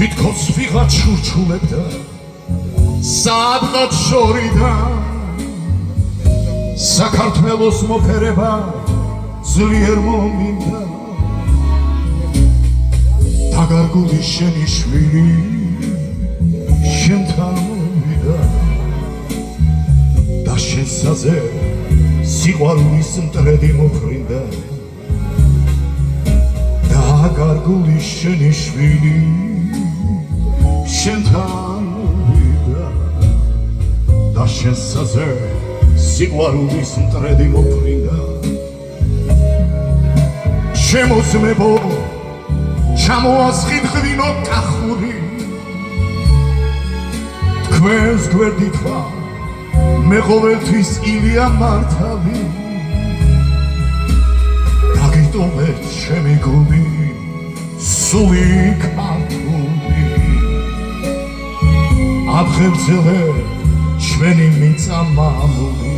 თითქოს ვიღაც შურჩულებდა სადღაც შორიდან საქართველოს მოფერება ძლიერ მომინდა დაგარგული შენი შვილი შენთან მოვიდა და შესაზე სიყვარულის მტრედი მოფრინდა დაგარგული შენი შვილი შენთან მოვიდა და შესაზე სიყვარულის მტრედი მოფრინდა შემოძმებო ჩამოასხიდღრინო კახური თქვენს გვერდით ვარ მე ყოველთვის ილია მართალი დაგიტოვე ჩემი გული სული ქართული აბხევძელე ჩვენი მიწა მამული